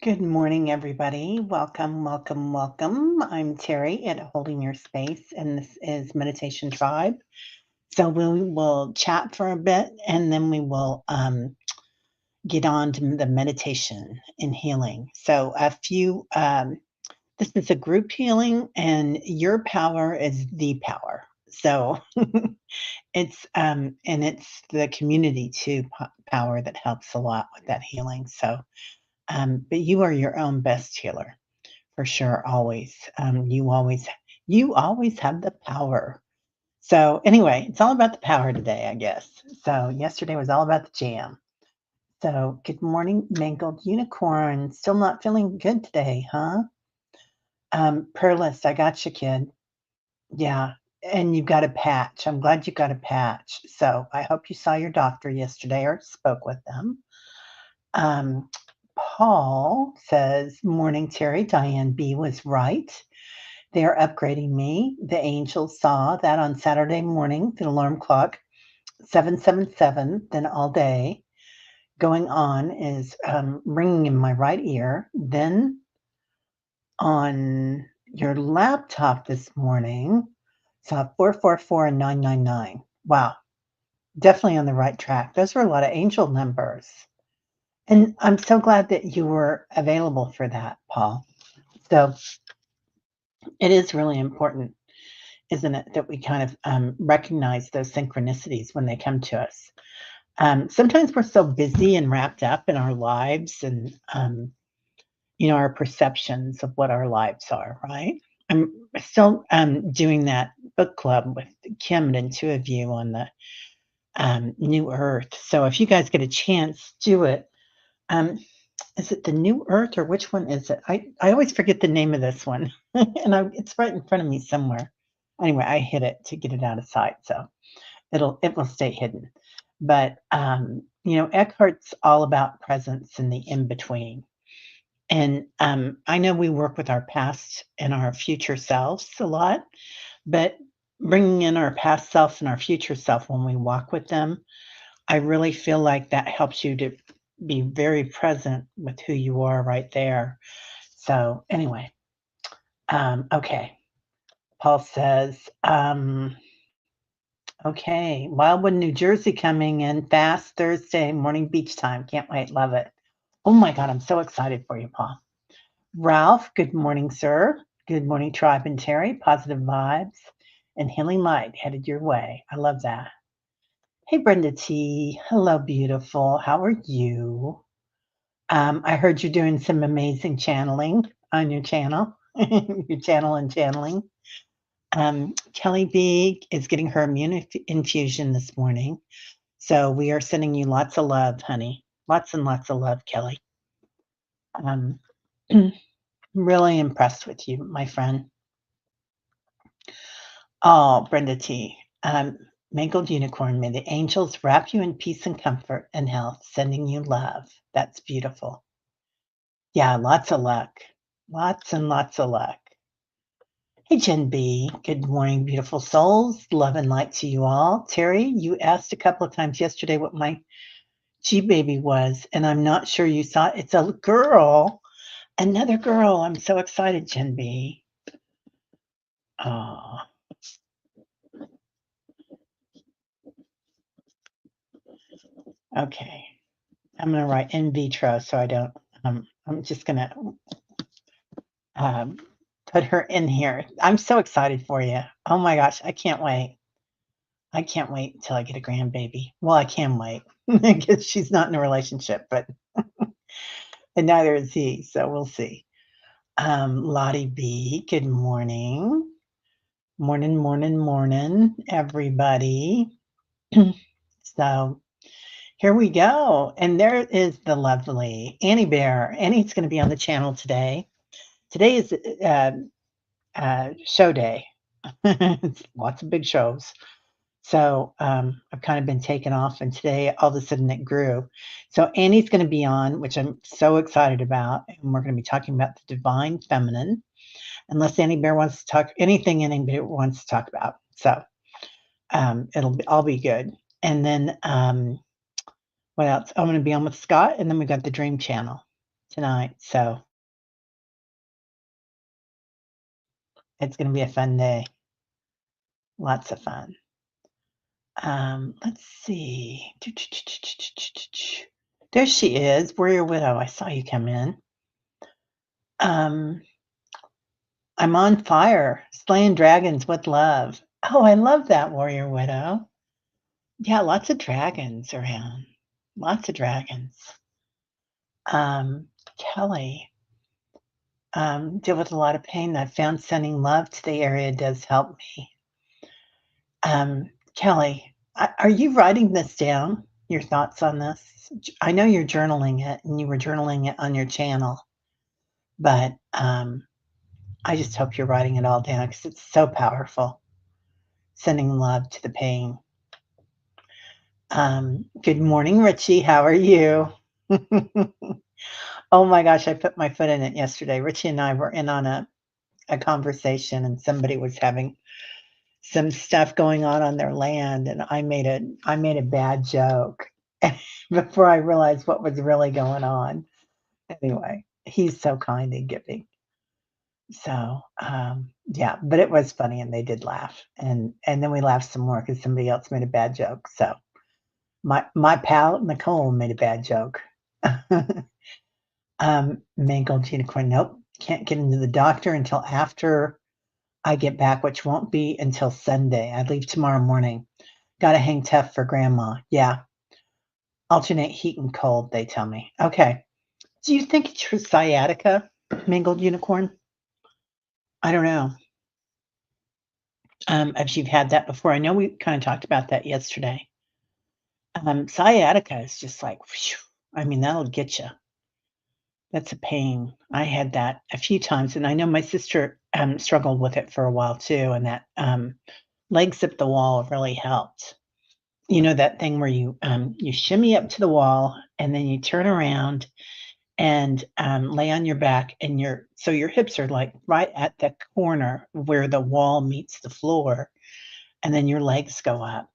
Good morning, everybody. Welcome, welcome, welcome. I'm Terry at Holding Your Space, and this is Meditation Tribe. So we will chat for a bit, and then we will get on to the meditation and healing. So this is a group healing, and your power is the power. So it's the community too power that helps a lot with that healing. So but you are your own best healer. For sure, always. You always have the power. So anyway, it's all about the power today, I guess. So yesterday was all about the jam. So good morning, mangled unicorn. Still not feeling good today, huh? Perlist, I got you, kid. Yeah. And you've got a patch. I'm glad you got a patch. So I hope you saw your doctor yesterday or spoke with them. Um, Paul says, Morning, Terry. Diane B was right. They are upgrading me. The angels saw that on Saturday morning, the alarm clock, 777, then all day going on is ringing in my right ear. Then on your laptop this morning, saw 444 and 999. Wow, definitely on the right track. Those were a lot of angel numbers. And I'm so glad that you were available for that, Paul. So it is really important, isn't it, that we kind of recognize those synchronicities when they come to us. Sometimes we're so busy and wrapped up in our lives and, our perceptions of what our lives are, right? I'm still doing that book club with Kim and two of you on the New Earth. So if you guys get a chance, do it. Um, is it the New Earth or which one is it? I always forget the name of this one, and it's right in front of me somewhere. Anyway, I hit it to get it out of sight, so it will stay hidden. But Eckhart's all about presence and the in between. And I know we work with our past and our future selves a lot, but bringing in our past self and our future self when we walk with them, I really feel like that helps you to be very present with who you are right there. So anyway, okay. Paul says, okay, Wildwood, New Jersey coming in fast Thursday morning beach time. Can't wait. Love it. Oh my God, I'm so excited for you, Paul. Ralph, good morning, sir. Good morning, Tribe and Terry. Positive vibes and healing light headed your way. I love that. Hey, Brenda T. Hello, beautiful. How are you? I heard you're doing some amazing channeling on your channel, your channel and channeling. Kelly B is getting her immune infusion this morning. So we are sending you lots of love, honey. Lots and lots of love, Kelly. Um, really impressed with you, my friend. Oh, Brenda T. Mangled Unicorn, may the angels wrap you in peace and comfort and health, sending you love. That's beautiful. Yeah, lots of luck. Lots and lots of luck. Hey, Jen B. Good morning, beautiful souls. Love and light to you all. Terry, you asked a couple of times yesterday what my G baby was, and I'm not sure you saw it. It's a girl, another girl. I'm so excited, Jen B. Oh, okay. I'm going to write in vitro so I don't, I'm just going to um, put her in here. I'm so excited for you. Oh my gosh, I can't wait. I can't wait until I get a grandbaby. Well, I can wait because she's not in a relationship, but and neither is he. So we'll see. Lottie B, good morning. Morning, morning, morning, everybody. So here we go. And there is the lovely Annie Bear. Annie's going to be on the channel today. Today is show day. Lots of big shows. So I've kind of been taken off, and today all of a sudden it grew. So Annie's going to be on, which I'm so excited about, and we're going to be talking about the divine feminine. Unless Annie Bear wants to talk anything Annie Bear wants to talk about, so all be good. And then what else? I'm going to be on with Scott, and then we got the Dream Channel. tonight. So it's going to be a fun day. Lots of fun. Let's see. There she is, Warrior Widow. I saw you come in. Um, I'm on fire, slaying dragons with love. Oh, I love that, Warrior Widow. Yeah, lots of dragons around. Lots of dragons. Kelly, deal with a lot of pain. I found sending love to the area does help me. Kelly, are you writing this down? Your thoughts on this? I know you're journaling it, and you were journaling it on your channel, but I just hope you're writing it all down because it's so powerful. Sending love to the pain. Good morning, Richie. How are you? Oh my gosh, I put my foot in it yesterday. Richie and I were in on a conversation, and somebody was having some stuff going on their land, and I made a bad joke before I realized what was really going on. Anyway, he's so kind and giving. So yeah, but it was funny, and they did laugh, and then we laughed some more because somebody else made a bad joke. So my pal Nicole made a bad joke. Mangled unicorn. Nope, can't get into the doctor until after I get back, which won't be until Sunday. I leave tomorrow morning. Gotta hang tough for grandma. Yeah. Alternate heat and cold, they tell me. Okay. Do you think it's your sciatica, mangled unicorn? I don't know. If you've had that before. I know we kind of talked about that yesterday. Sciatica is just like, whew, I mean, that'll get you. That's a pain. I had that a few times, and I know my sister struggled with it for a while too, and that legs up the wall really helped. You know that thing where you shimmy up to the wall and then you turn around and lay on your back, and your hips are like right at the corner where the wall meets the floor, and then your legs go up,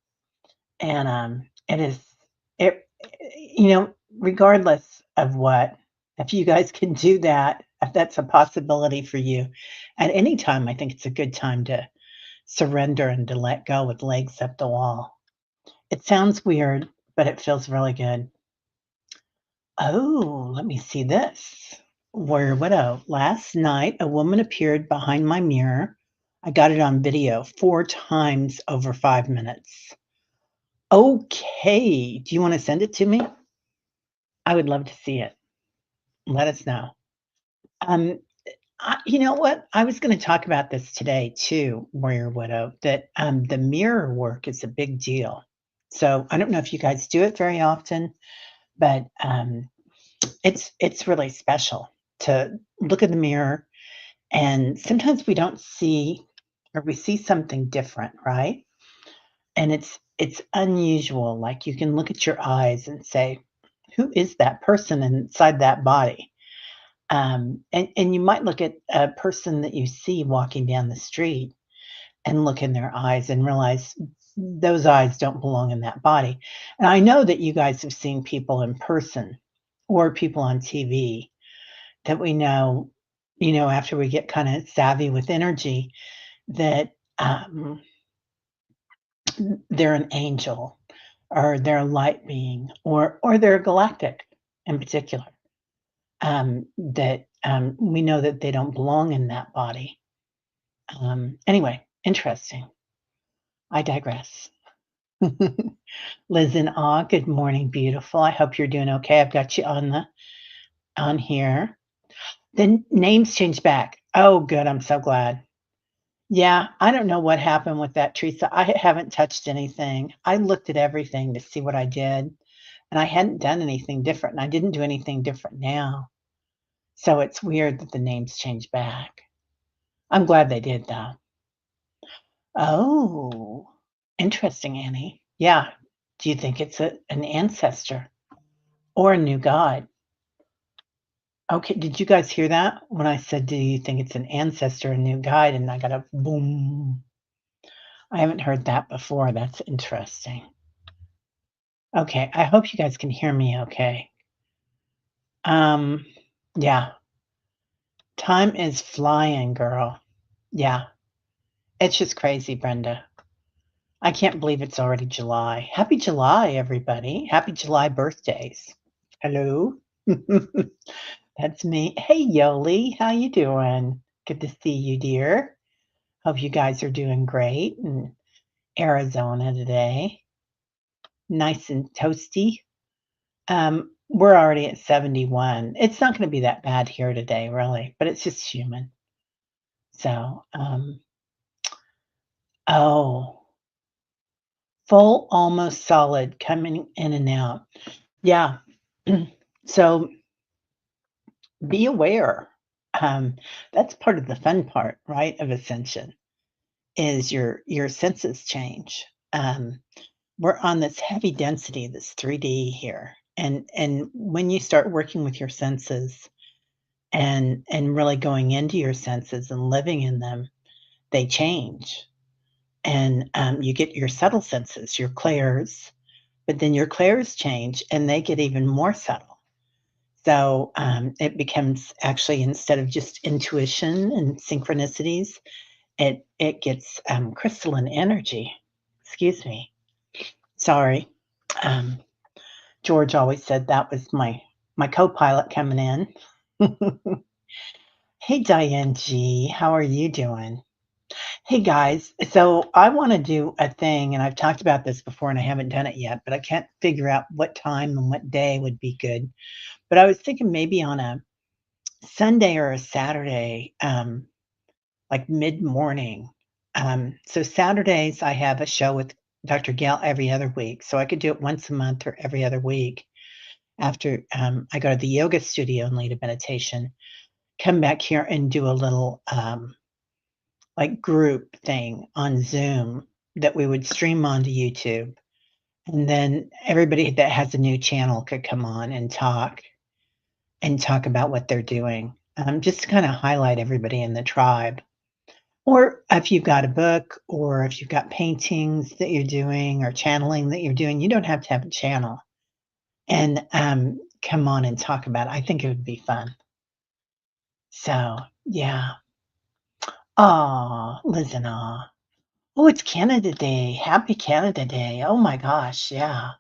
and it is it regardless of what, if you guys can do that, if that's a possibility for you at any time, I think it's a good time to surrender and to let go with legs up the wall. It sounds weird, but it feels really good. Oh, let me see this. Warrior Widow. Last night, a woman appeared behind my mirror. I got it on video 4 times over 5 minutes. Okay. Do you want to send it to me? I would love to see it. Let us know. Um, you know what? I was going to talk about this today too, Warrior Widow, that the mirror work is a big deal. So I don't know if you guys do it very often, but it's really special to look in the mirror, and sometimes we don't see, or we see something different, right? And it's unusual. Like, you can look at your eyes and say, who is that person inside that body? And you might look at a person that you see walking down the street and look in their eyes and realize those eyes don't belong in that body. And I know that you guys have seen people in person or people on TV that we know, after we get kind of savvy with energy, that they're an angel, or they're a light being, or they're galactic in particular. That we know that they don't belong in that body. Anyway, interesting. I digress. Liz in awe. Good morning, beautiful. I hope you're doing okay. I've got you on here. The names changed back. Oh, good. I'm so glad. Yeah, I don't know what happened with that, Teresa. I haven't touched anything. I looked at everything to see what I did, and I hadn't done anything different, and I didn't do anything different now. So it's weird that the names changed back. I'm glad they did, though. Oh, interesting, Annie. Yeah. Do you think it's an ancestor or a new god? Okay, did you guys hear that when I said, do you think it's an ancestor, a new guide? And I got a boom. I haven't heard that before. That's interesting. Okay, I hope you guys can hear me okay. Um, Yeah. Time is flying, girl. Yeah. It's just crazy, Brenda. I can't believe it's already July. Happy July, everybody. Happy July birthdays. Hello. That's me. Hey, Yoli. How you doing? Good to see you, dear. Hope you guys are doing great in Arizona today. Nice and toasty. We're already at 71. It's not going to be that bad here today, really, but it's just human. So, oh, full, almost solid, coming in and out. Yeah. So be aware. Um, that's part of the fun part, right, of ascension is your senses change. We're on this heavy density, this 3D here. And when you start working with your senses and really going into your senses and living in them, they change. And you get your subtle senses, your clairs, but then your clairs change and they get even more subtle. So it becomes actually instead of just intuition and synchronicities, it gets crystalline energy. Excuse me. Sorry. Um, George always said that was my co-pilot coming in. Hey, Diane G, how are you doing? Hey guys, so I want to do a thing, and I've talked about this before and I haven't done it yet, but I can't figure out what time and what day would be good. But I was thinking maybe on a Sunday or a Saturday, like mid-morning. So Saturdays, I have a show with Dr. Gail every other week. So I could do it once a month or every other week after I go to the yoga studio and lead a meditation, come back here and do a little like group thing on Zoom that we would stream onto YouTube. And then everybody that has a new channel could come on and talk about what they're doing, just to kind of highlight everybody in the tribe. Or if you've got a book or if you've got paintings that you're doing or channeling that you're doing, you don't have to have a channel and come on and talk about it. I think it would be fun. So, yeah. Oh, listen, oh, it's Canada Day. Happy Canada Day. Oh my gosh. Yeah.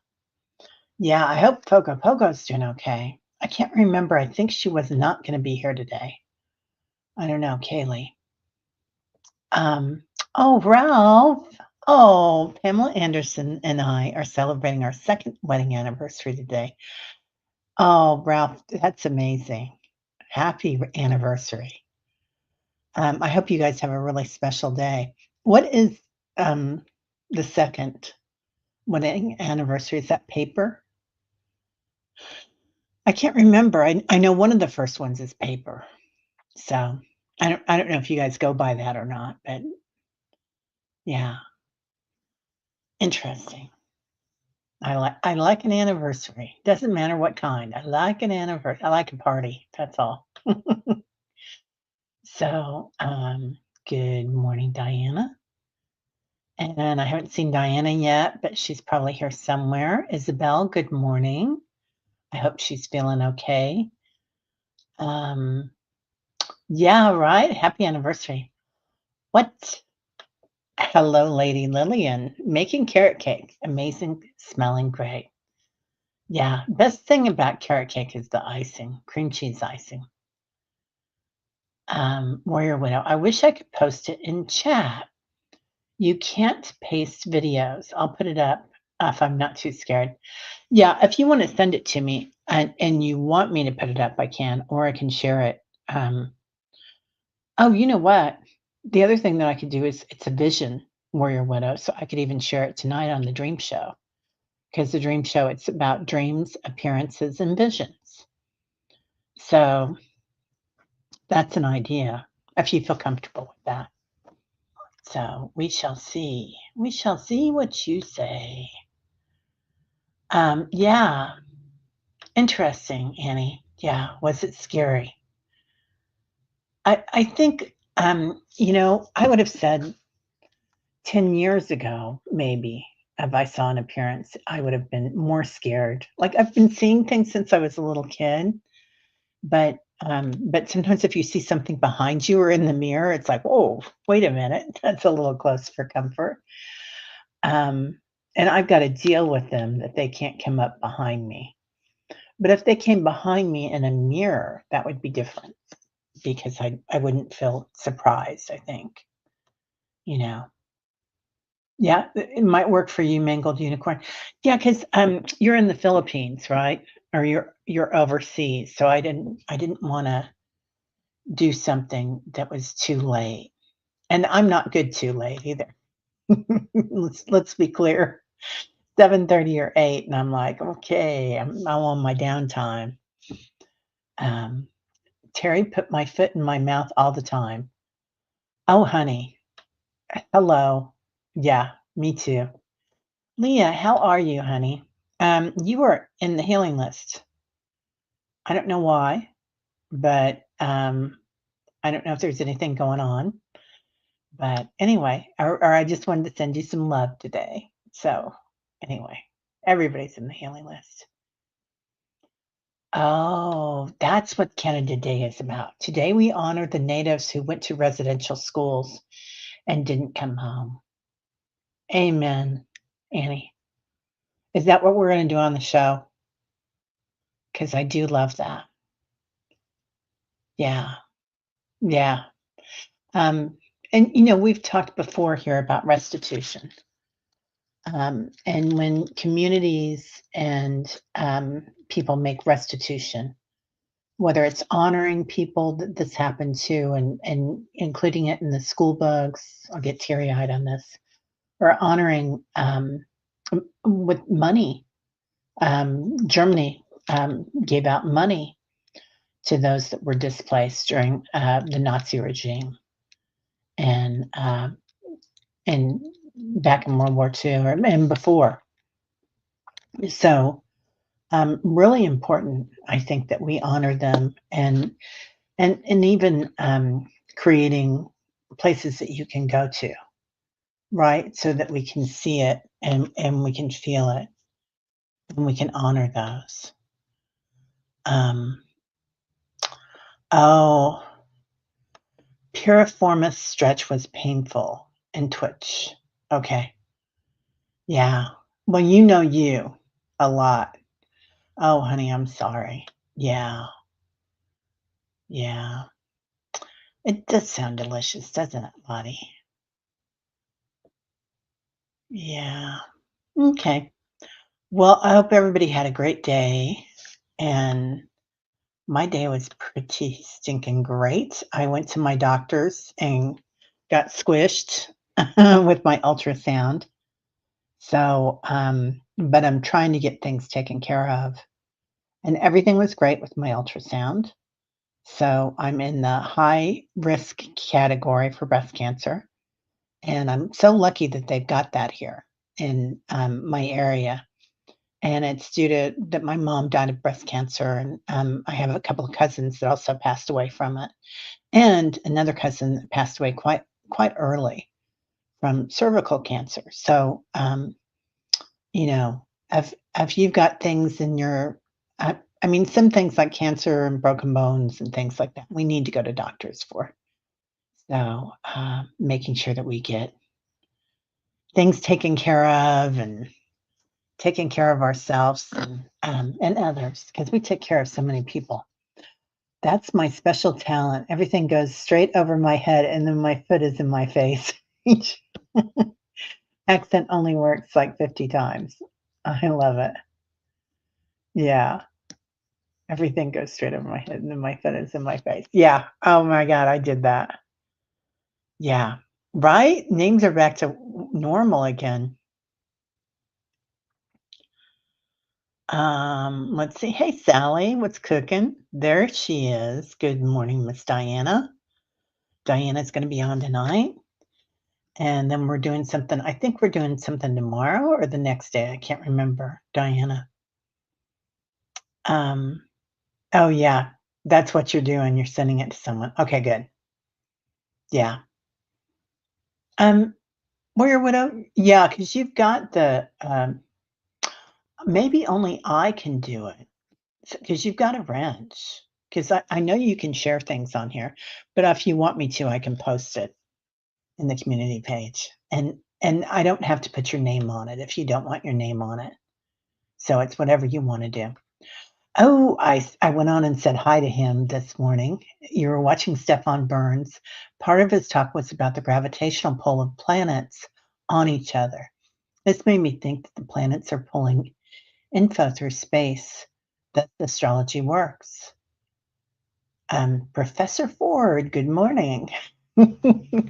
Yeah. I hope Poco Poco's doing okay. I can't remember. I think she was not going to be here today. I don't know, Kaylee. Um, oh, Ralph. Oh, Pamela Anderson and I are celebrating our second wedding anniversary today. Oh, Ralph, that's amazing. Happy anniversary. I hope you guys have a really special day. What is um, the second wedding anniversary? Is that paper? I can't remember. I know one of the first ones is paper. So I don't know if you guys go by that or not, but yeah, interesting. I like an anniversary. Doesn't matter what kind. I like an anniversary. I like a party. That's all. So, good morning, Diana. And I haven't seen Diana yet, but she's probably here somewhere. Isabel, good morning. I hope she's feeling okay. Um, yeah, right. Happy anniversary. What? Hello, Lady Lillian. Making carrot cake. Amazing, smelling great. Yeah, best thing about carrot cake is the icing, cream cheese icing. Warrior Widow. I wish I could post it in chat. You can't paste videos. I'll put it up if I'm not too scared. Yeah, if you want to send it to me and you want me to put it up, I can, or I can share it. Oh, you know what? The other thing that I could do is it's a vision, Warrior Widow. So I could even share it tonight on the Dream Show because the Dream Show, it's about dreams, appearances, and visions. So that's an idea if you feel comfortable with that. So we shall see. We shall see what you say. Yeah, interesting, Annie. Yeah, was it scary? I think, I would have said 10 years ago, maybe, if I saw an appearance, I would have been more scared. Like I've been seeing things since I was a little kid, but But sometimes if you see something behind you or in the mirror, it's like, whoa, wait a minute, that's a little close for comfort. Um, and I've got to deal with them that they can't come up behind me. But if they came behind me in a mirror, that would be different because I wouldn't feel surprised, I think, you know. Yeah, it might work for you, mangled unicorn. Yeah, because you're in the Philippines, right? Or you're overseas. So I didn't want to do something that was too late. And I'm not good too late either. Let's be clear. 7:30 or 8, and I'm like, okay, I'm on my downtime. Um, Terry put my foot in my mouth all the time. Oh, honey. Hello. Yeah, me too. Leah, how are you, honey? You were in the healing list. I don't know why, but I don't know if there's anything going on. But anyway, or I just wanted to send you some love today. So anyway, everybody's in the healing list. Oh, that's what Canada Day is about. Today we honor the natives who went to residential schools and didn't come home. Amen, Annie. Is that what we're going to do on the show? Because I do love that. Yeah, yeah. Um, and we've talked before here about restitution. And when communities and people make restitution, whether it's honoring people that this happened to and including it in the school books, I'll get teary eyed on this, or honoring with money. Germany gave out money to those that were displaced during the Nazi regime and and back in World War II and before. So really important, I think, that we honor them and even creating places that you can go to, right? So that we can see it and we can feel it and we can honor those. Um, oh, piriformis stretch was painful and twitch. Okay. Yeah. Well, you a lot. Oh, honey, I'm sorry. Yeah. Yeah. It does sound delicious, doesn't it, Lottie? Yeah. Okay. Well, I hope everybody had a great day. And my day was pretty stinking great. I went to my doctor's and got squished with my ultrasound. So, but I'm trying to get things taken care of. And everything was great with my ultrasound. So I'm in the high risk category for breast cancer. And I'm so lucky that they've got that here in my area. And it's due to that my mom died of breast cancer, and I have a couple of cousins that also passed away from it, and another cousin that passed away quite early from cervical cancer. So, if you've got things in your, I mean, some things like cancer and broken bones and things like that, we need to go to doctors for. So, making sure that we get things taken care of and taking care of ourselves and others because we take care of so many people. That's my special talent. Everything goes straight over my head and then my foot is in my face. Each accent only works like 50 times. I love it. Yeah. Everything goes straight over my head and then my foot is in my face. Yeah. Oh my God, I did that. Yeah. Right? Names are back to normal again. Let's see. Hey, Sally, what's cooking? There she is. Good morning, Miss Diana. Diana's going to be on tonight. And then we're doing something. I think we're doing something tomorrow or the next day. I can't remember, Diana. Um, oh, yeah. That's what you're doing. You're sending it to someone. Okay, good. Yeah. Warrior Widow? Yeah, because you've got the, maybe only I can do it because you've got a wrench. because I know you can share things on here, but if you want me to, I can post it in the community page. And I don't have to put your name on it if you don't want your name on it. So it's whatever you want to do. Oh, I went on and said hi to him this morning. You were watching Stefan Burns. Part of his talk was about the gravitational pull of planets on each other. This made me think that the planets are pulling info through space, that astrology works. Professor Ford, good morning.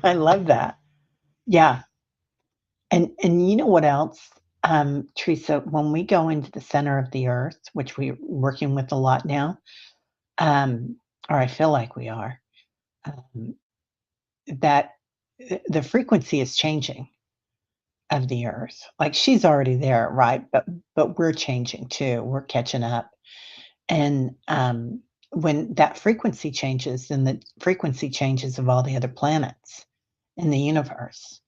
I love that. Yeah. And you know what else? Teresa, when we go into the center of the earth, which we're working with a lot now, um, or I feel like we are, um, that the frequency is changing of the earth. Like she's already there, right? But we're changing too. We're catching up. And when that frequency changes, then the frequency changes of all the other planets in the universe.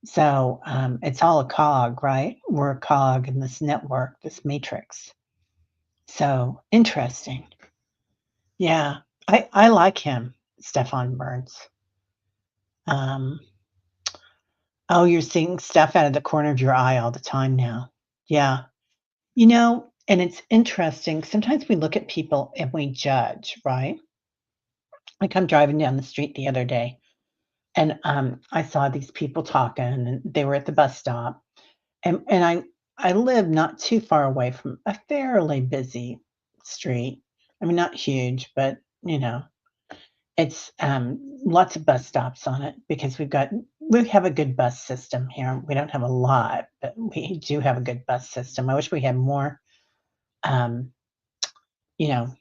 So it's all a cog, right? We're a cog in this network, this matrix. So interesting. Yeah, I like him, Stefan Burns. Um, oh, you're seeing stuff out of the corner of your eye all the time now. Yeah. And it's interesting. Sometimes we look at people and we judge, right? Like I'm driving down the street the other day and I saw these people talking and they were at the bus stop. And I live not too far away from a fairly busy street. I mean, not huge, but you know, it's lots of bus stops on it because we have a good bus system here. We don't have a lot, but we do have a good bus system. I wish we had more, um, you know,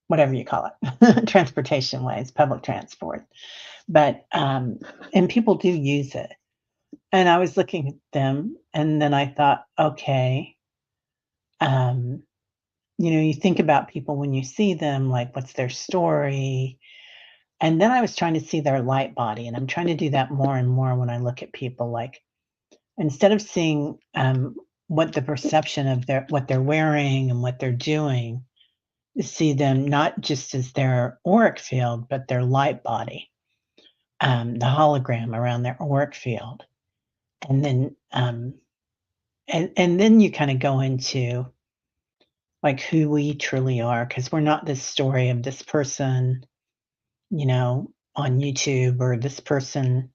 whatever you call it, transportation ways, public transport. But and people do use it. And I was looking at them, and then I thought, okay, um, you think about people when you see them, like what's their story? And then I was trying to see their light body, and I'm trying to do that more and more when I look at people. Like instead of seeing what the perception of what they're wearing and what they're doing, see them not just as their auric field, but their light body, the hologram around their auric field, and then and then you kind of go into like who we truly are, because we're not this story of this person, on YouTube, or this person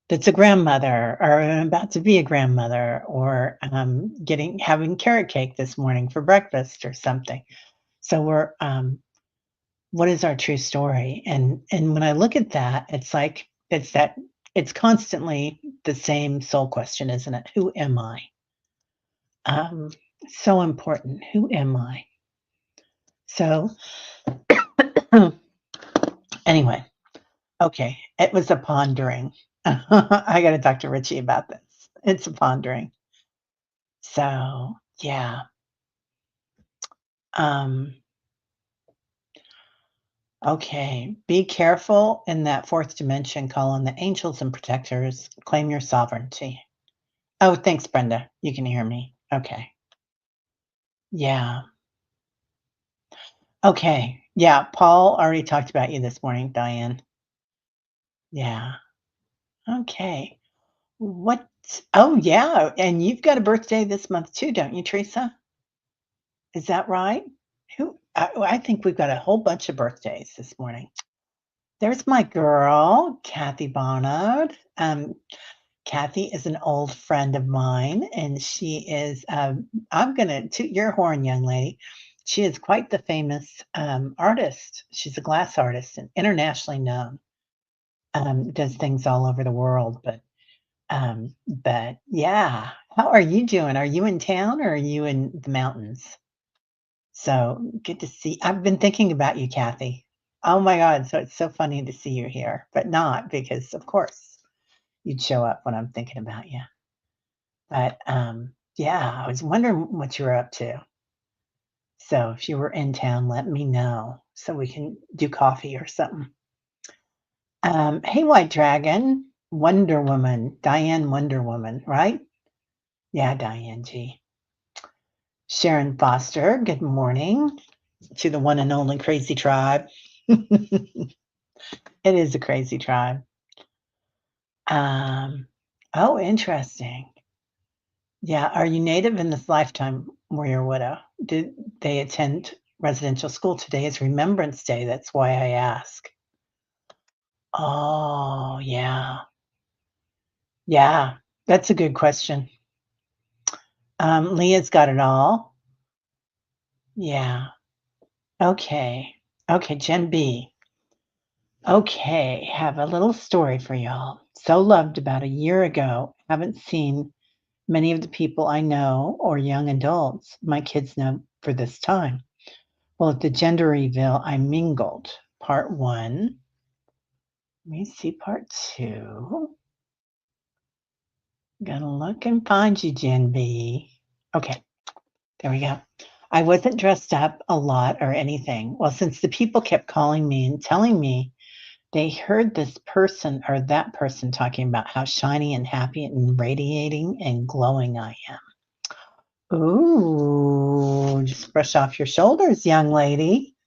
that's a grandmother or about to be a grandmother, or having carrot cake this morning for breakfast or something. So we're what is our true story? And when I look at that, it's like it's constantly the same soul question, isn't it? Who am I? Um, so important. Who am I? So anyway, okay, it was a pondering. I got to talk to Richie about this. It's a pondering. So yeah. Um, okay. Be careful in that fourth dimension. Call on the angels and protectors. Claim your sovereignty. Oh, thanks, Brenda. You can hear me. Okay. Yeah. Okay. Yeah. Paul already talked about you this morning, Diane. Yeah. Okay. What? Oh, yeah. And you've got a birthday this month too, don't you, Teresa? Is that right? I think we've got a whole bunch of birthdays this morning. There's my girl, Kathy Bonard. Kathy is an old friend of mine, and she is, I'm going to toot your horn, young lady. She is quite the famous artist. She's a glass artist and internationally known, does things all over the world. But yeah, how are you doing? Are you in town or are you in the mountains? So good to see. I've been thinking about you, Kathy. Oh my God. So it's so funny to see you here, but not because, of course, you'd show up when I'm thinking about you. But yeah, I was wondering what you were up to. So if you were in town, let me know so we can do coffee or something. Hey, White Dragon, Wonder Woman, Diane Wonder Woman, right? Yeah, Diane G. Sharon Foster, good morning. to the one and only crazy tribe. It is a crazy tribe. Um, oh, interesting. Yeah. Are you native in this lifetime? Were you a widow? Did they attend residential school? Today is Remembrance Day. That's why I ask. Oh, yeah. Yeah. That's a good question. Leah's got it all. Yeah. Okay. Okay, Gen B. Okay, have a little story for y'all. So loved about a year ago. Haven't seen many of the people I know or young adults my kids know for this time. Well, at the gender reveal, I mingled. Part one. Let me see part two. Gonna look and find you, Gen B. Okay, there we go. I wasn't dressed up a lot or anything. Well, since the people kept calling me and telling me they heard this person or that person talking about how shiny and happy and radiating and glowing I am. Ooh, just brush off your shoulders, young lady.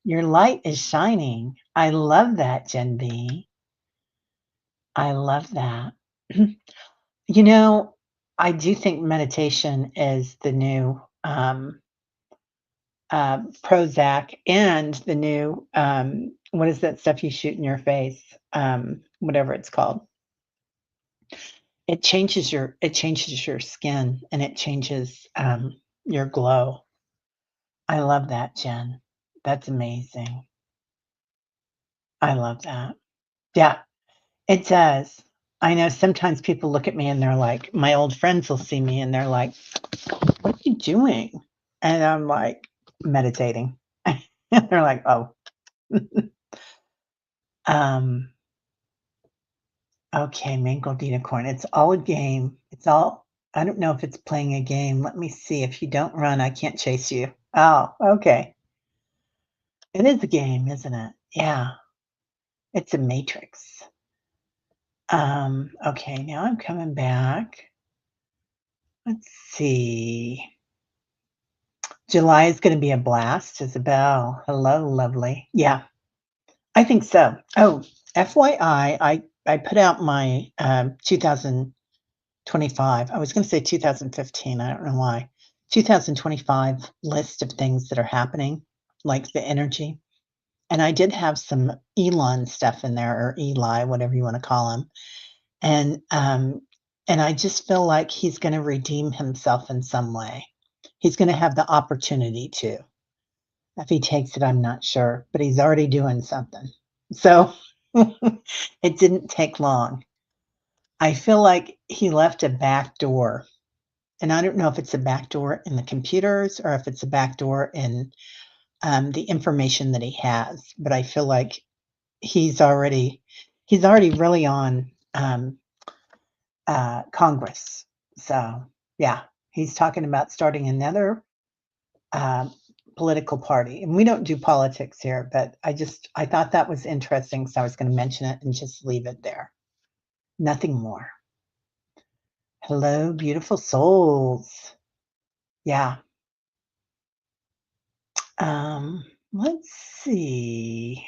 Your light is shining. I love that, Gen B. I love that. You know, I do think meditation is the new Prozac and the new what is that stuff you shoot in your face? Whatever it's called. It changes your skin and it changes your glow. I love that, Jen. That's amazing. I love that. Yeah, it does. I know sometimes people look at me and they're like, my old friends will see me and they're like, what are you doing? And I'm like, meditating. And they're like, oh. um, okay, mangled unicorn. It's all a game. I don't know if it's playing a game. Let me see. If you don't run, I can't chase you. Oh, okay. It is a game, isn't it? Yeah. It's a matrix. Okay, now I'm coming back. Let's see. July is going to be a blast, Isabel. Hello, lovely. Yeah, I think so. Oh, FYI, I put out my 2025. I was going to say 2015. I don't know why. 2025 list of things that are happening, like the energy. And I did have some Elon stuff in there, or Eli, whatever you want to call him. And I just feel like he's going to redeem himself in some way. He's going to have the opportunity to. If he takes it, I'm not sure, but he's already doing something. So it didn't take long. I feel like he left a back door. And I don't know if it's a back door in the computers or if it's a back door in the information that he has, but I feel like he's already he's already really on Congress. So yeah, he's talking about starting another uh, political party, and we don't do politics here, but I thought that was interesting, so I was going to mention it and just leave it there. Nothing more. Hello, beautiful souls. Yeah. Let's see.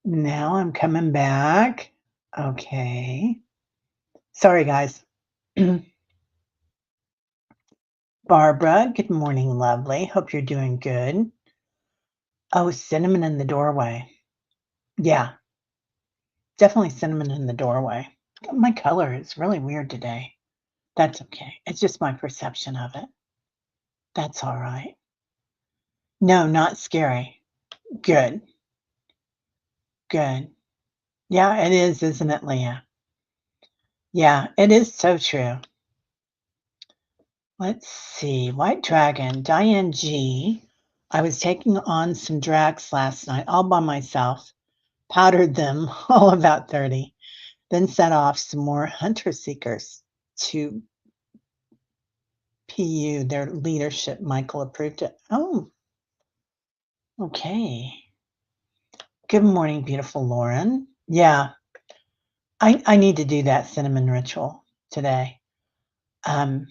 Now I'm coming back. Okay. Sorry, guys. Barbara, good morning, lovely. Hope you're doing good. Oh, cinnamon in the doorway. Yeah, definitely cinnamon in the doorway. My color is really weird today. That's okay. It's just my perception of it. That's all right. No, not scary. Good. Good. Yeah, it is, isn't it, Leah? Yeah, it is so true. Let's see. White Dragon, Diane G. I was taking on some drags last night all by myself, powdered them all about 30, then set off some more hunter seekers to PU. Their leadership, Michael approved it. Oh, okay. Good morning, beautiful Lauren. Yeah, I need to do that cinnamon ritual today. Um,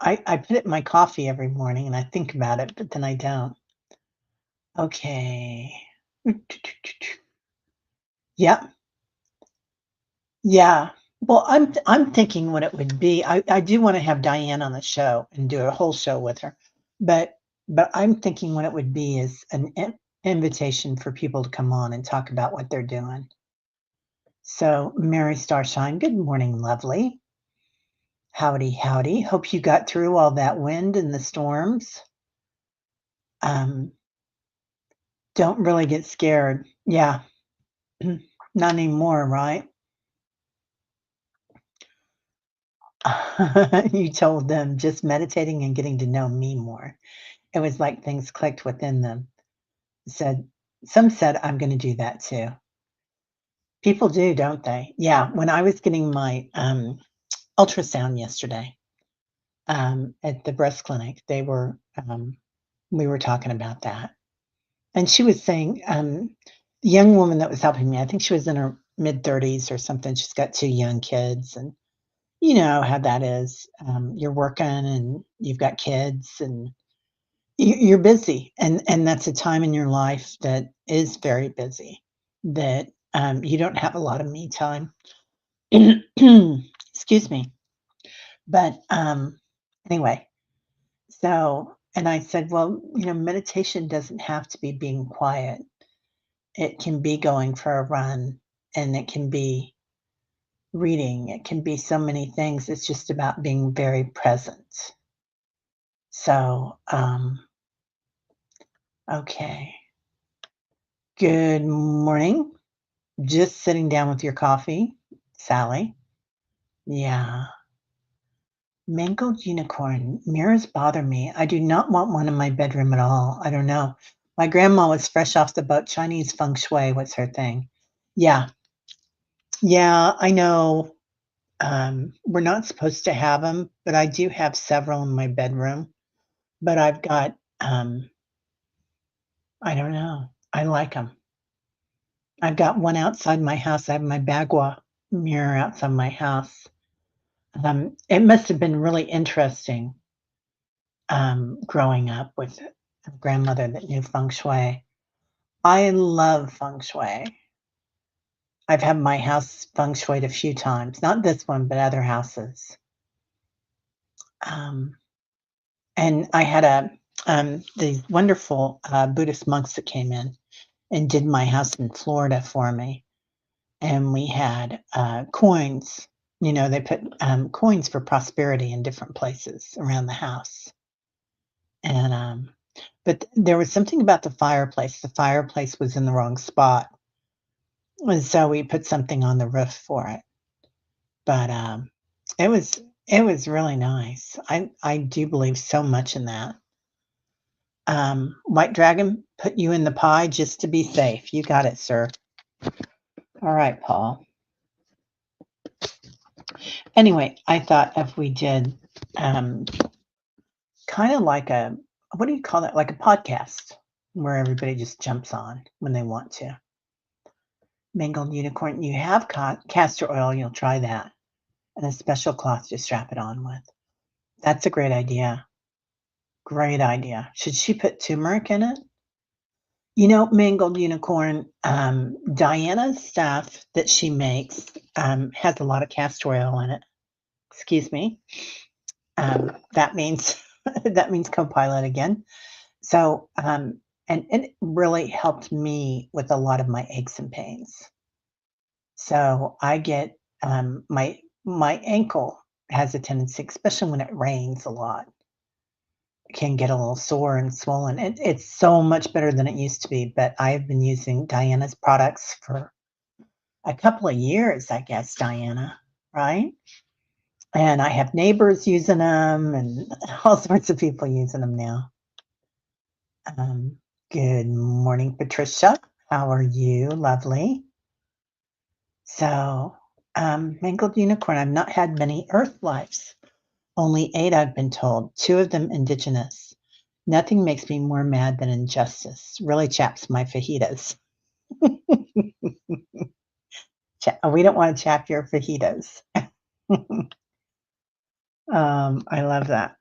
I put it in my coffee every morning and I think about it, but then I don't. Okay. Yep. Yeah. Well, I'm thinking what it would be. I do wanna have Diane on the show and do a whole show with her, but I'm thinking what it would be is an invitation for people to come on and talk about what they're doing. So, Mary Starshine, good morning, lovely. Howdy, howdy. Hope you got through all that wind and the storms. Um, don't really get scared. Yeah, not anymore, right? You told them just meditating and getting to know me more. It was like things clicked within them. Said some said I'm going to do that too. People do, don't they? Yeah. When I was getting my ultrasound yesterday at the breast clinic, we were talking about that, and she was saying the young woman that was helping me. I think she was in her mid 30s or something. She's got two young kids, and you know how that is. You're working and you've got kids and you're busy, and that's a time in your life that is very busy, that, you don't have a lot of me time. Excuse me. But, anyway, so and I said, "Well, meditation doesn't have to be being quiet. It can be going for a run, and it can be reading, it can be so many things. It's just about being very present." So, okay. Good morning. Just sitting down with your coffee, Sally. Yeah. Mangled unicorn. Mirrors bother me. I do not want one in my bedroom at all. I don't know. My grandma was fresh off the boat. Chinese feng shui. What's her thing? Yeah. Yeah, I know. We're not supposed to have them, but I do have several in my bedroom. But I've got, I don't know. I like them. I've got one outside my house. I have my bagua mirror outside my house. It must have been really interesting, growing up with a grandmother that knew feng shui. I love feng shui. I've had my house feng shuied a few times, not this one, but other houses. Um, and I had these wonderful Buddhist monks that came in and did my house in Florida for me. And we had coins. They put coins for prosperity in different places around the house. And but there was something about the fireplace. The fireplace was in the wrong spot, and so we put something on the roof for it. But it was it was really nice. I do believe so much in that. White Dragon, put you in the pie just to be safe. You got it, sir. All right, Paul. Anyway, I thought if we did um, kind of like a what do you call that? Like a podcast where everybody just jumps on when they want to. Mangled unicorn, you have castor oil, you'll try that, and a special cloth to strap it on with. That's a great idea. Great idea. Should she put turmeric in it? Mangled unicorn, Diana's stuff that she makes has a lot of castor oil in it. Excuse me. That means that means co-pilot again. So, and it really helped me with a lot of my aches and pains. So I get my ankle has a tendency, especially when it rains a lot, can get a little sore and swollen. It's so much better than it used to be, but I've been using Diana's products for a couple of years, I guess, Diana, right? And I have neighbors using them and all sorts of people using them now. Um, Good morning, Patricia. How are you? Lovely. So, mangled unicorn, I've not had many Earth lives. Only 8, I've been told, 2 of them Indigenous. Nothing makes me more mad than injustice. Really chaps my fajitas. We don't want to chap your fajitas. I love that.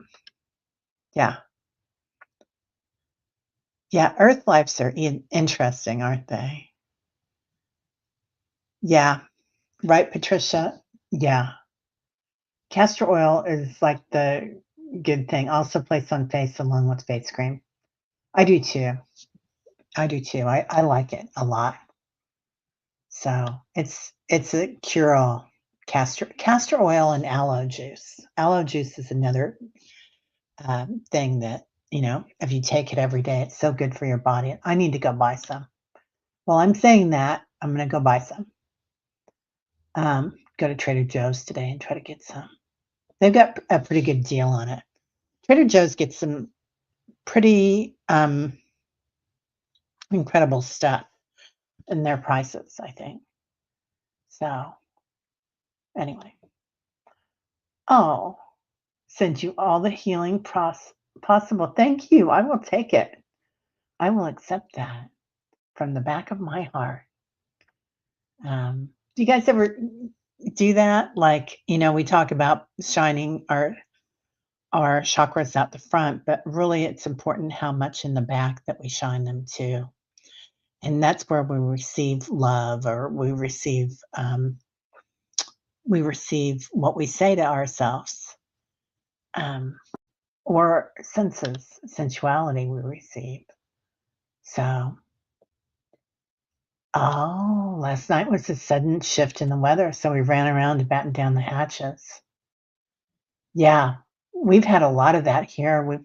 Yeah. Yeah, earth lives are interesting, aren't they? Yeah. Right, Patricia? Yeah. Castor oil is like the good thing. Also placed on face along with face cream. I do too. I do too. I like it a lot. So it's a cure all. Castor oil and aloe juice. Aloe juice is another thing that if you take it every day, it's so good for your body. I need to go buy some. Well, I'm saying that I'm going to go buy some. Go to Trader Joe's today and try to get some. They've got a pretty good deal on it. Trader Joe's gets some pretty incredible stuff in their prices, I think. So anyway, oh, send you all the healing possible. Thank you. I will take it. I will accept that from the back of my heart. Do you guys ever do that? Like, we talk about shining our chakras out the front, but really it's important how much in the back that we shine them too. And that's where we receive love, or we receive what we say to ourselves, um, or sensuality we receive. So, oh, last night was a sudden shift in the weather, so we ran around to batten down the hatches. Yeah, we've had a lot of that here. We've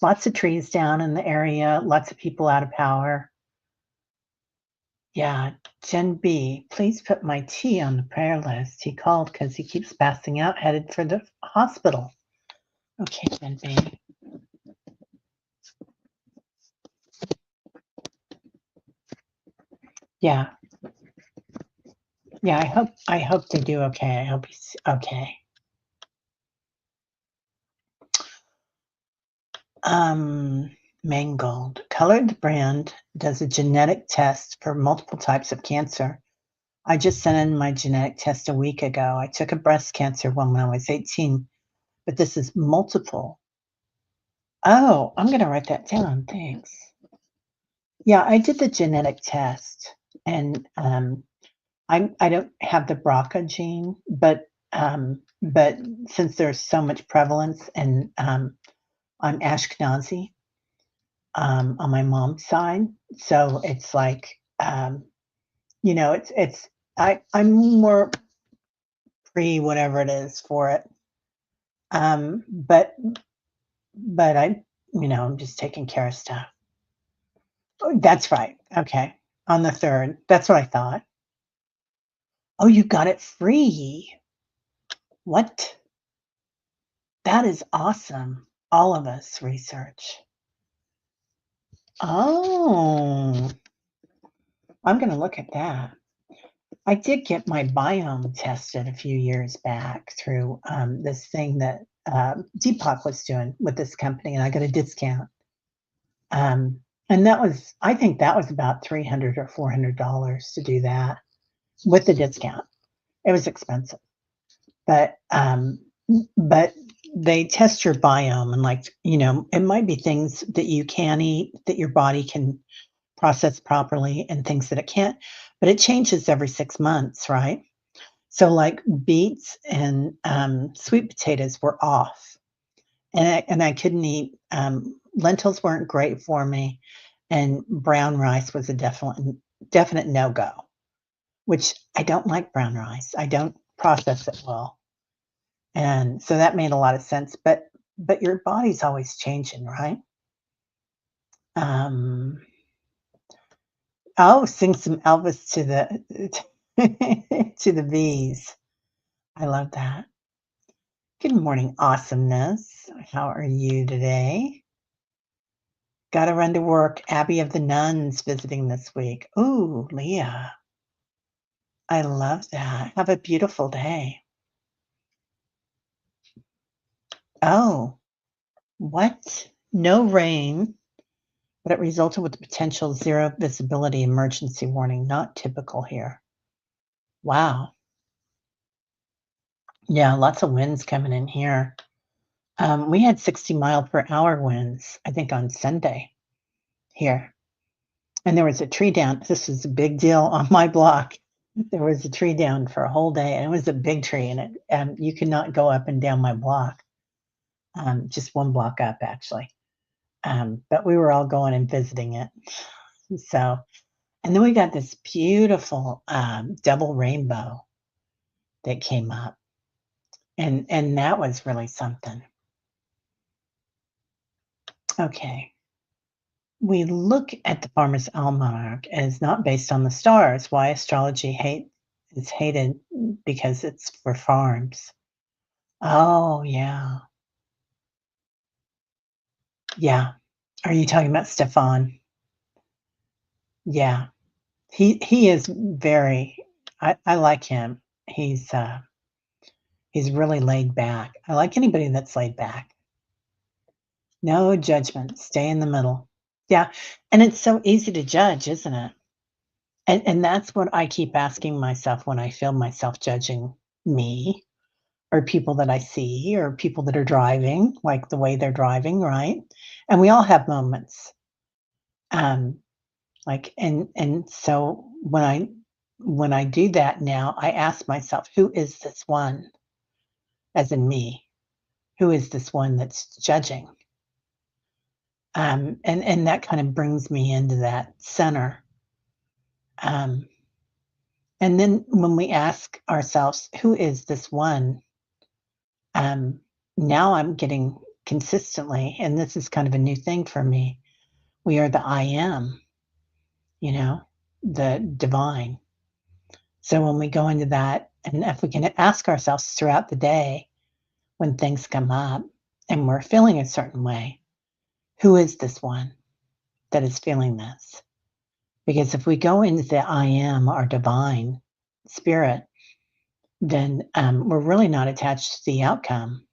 lots of trees down in the area, lots of people out of power. Yeah, Jen B, please put my T on the prayer list. He called because he keeps passing out, headed for the hospital. Okay, Jen B. Yeah, yeah. I hope they do okay. I hope he's okay. Mangold Colored Brand does a genetic test for multiple types of cancer. I just sent in my genetic test a week ago. I took a breast cancer one when I was 18, but this is multiple. Oh, I'm going to write that down. Thanks. Yeah, I did the genetic test, and I don't have the BRCA gene, but since there's so much prevalence, and I'm Ashkenazi on my mom's side, so it's like it's I'm more pre whatever it is for it, but I'm just taking care of stuff. Oh, that's right. Okay, on the third. That's what I thought. Oh, you got it free. What? That is awesome. All of us research. Oh, I'm going to look at that. I did get my biome tested a few years back through this thing that Deepak was doing with this company, and I got a discount. And I think that was about $300 or $400 to do that with the discount. It was expensive, but but they test your biome, and it might be things that you can eat that your body can process properly, and things that it can't, but it changes every 6 months, right? So like beets and sweet potatoes were off, and I couldn't eat lentils weren't great for me, and brown rice was a definite no-go, which I don't like brown rice. I don't process it well. And so that made a lot of sense, but your body's always changing, right? Um, sing some Elvis to the to the bees. I love that. Good morning, awesomeness. How are you today? Gotta run to work. Abby of the Nuns visiting this week. Ooh, Leah. I love that. Have a beautiful day. Oh, what? No rain, but it resulted with the potential zero visibility emergency warning. Not typical here. Wow. Yeah, lots of winds coming in here. We had 60-mile-per-hour winds, I think, on Sunday here, and there was a tree down. This was a big deal on my block. There was a tree down for a whole day, and it was a big tree, and you could not go up and down my block, just one block up, actually. But we were all going and visiting it. So, and then we got this beautiful double rainbow that came up, and that was really something. Okay. We look at the farmer's almanac as not based on the stars. Why astrology hate is hated because it's for farms. Oh, yeah. Yeah. Are you talking about Stefan? Yeah. He is very I like him. He's really laid back. I like anybody that's laid back. No judgment. Stay in the middle. Yeah. And it's so easy to judge, isn't it? And that's what I keep asking myself when I feel myself judging me or people that I see or people that are driving, like the way they're driving, right? And we all have moments. Um, like and so when I do that now, I ask myself, who is this one, as in me? Who is this one that's judging? And that kind of brings me into that center. Um, and then when we ask ourselves, who is this one? Um, Now I'm getting consistently, and this is kind of a new thing for me. We are the I am, you know, the divine. So when we go into that, and if we can ask ourselves throughout the day when things come up and we're feeling a certain way, who is this one that is feeling this? Because if we go into the I am, our divine spirit, then we're really not attached to the outcome.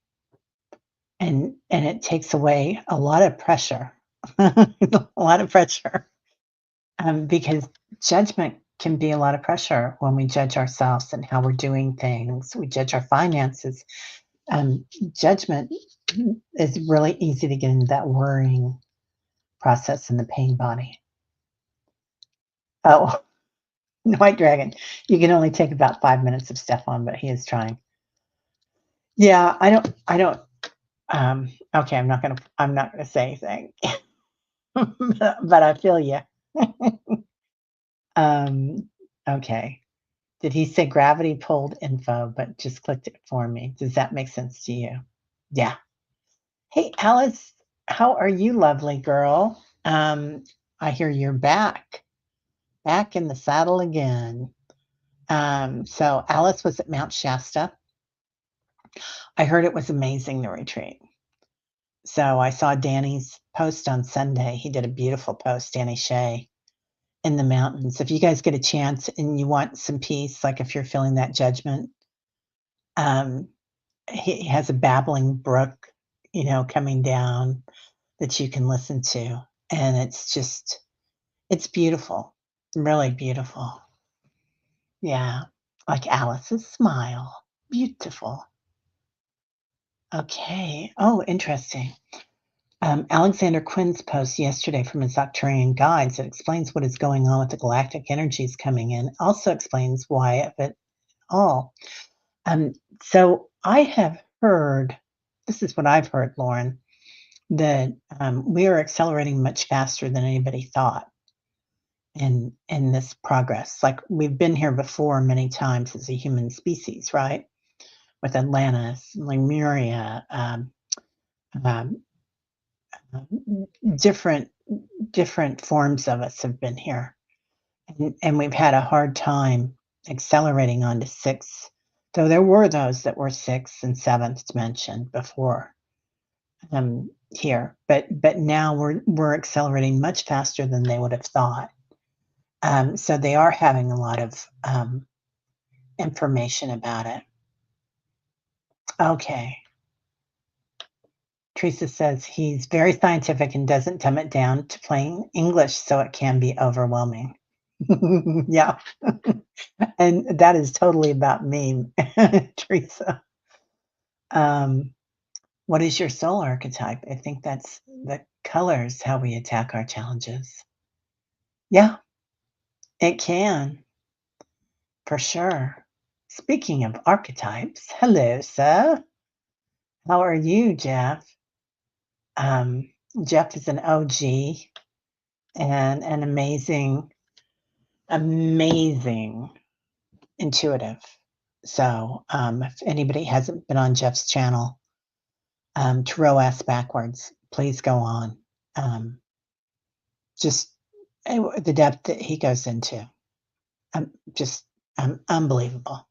And it takes away a lot of pressure, a lot of pressure, because judgment can be a lot of pressure when we judge ourselves and how we're doing things. We judge our finances. Judgment is really easy to get into that worrying process in the pain body. Oh, White Dragon, you can only take about 5 minutes of Stefan, but he is trying. Yeah, okay, I'm not gonna say anything. But I feel you. Um, okay. Did he say gravity pulled info, but just clicked it for me? Does that make sense to you? Yeah. Hey, Alice, how are you, lovely girl? I hear you're back in the saddle again. So Alice was at Mount Shasta. I heard it was amazing, the retreat. So I saw Danny's post on Sunday. He did a beautiful post, Danny Shea, in the mountains. If you guys get a chance and you want some peace, like if you're feeling that judgment, um, he has a babbling brook, coming down that you can listen to. And it's beautiful, really beautiful. Yeah. Like Alice's smile. Beautiful. Okay. Oh, interesting. Alexander Quinn's post yesterday from his Octarian guides that explains what is going on with the galactic energies coming in, also explains why of it all. So I have heard, this is what I've heard, Lauren, that we are accelerating much faster than anybody thought in this progress. Like we've been here before many times as a human species, right? With Atlantis, Lemuria, um, different different forms of us have been here, and we've had a hard time accelerating onto six. Though there were those that were sixth and seventh mentioned before here, but now we're accelerating much faster than they would have thought. So they are having a lot of information about it. Okay. Teresa says he's very scientific and doesn't dumb it down to plain English, so it can be overwhelming. Yeah. And that is totally about me, Teresa. Um, What is your soul archetype? I think that's the colors how we attack our challenges. Yeah, it can, for sure. Speaking of archetypes, hello, sir. How are you, Jeff? Um, Jeff is an OG and an amazing intuitive. So, if anybody hasn't been on Jeff's channel, Tarot Ass Backwards, please go on. Just the depth that he goes into, just unbelievable.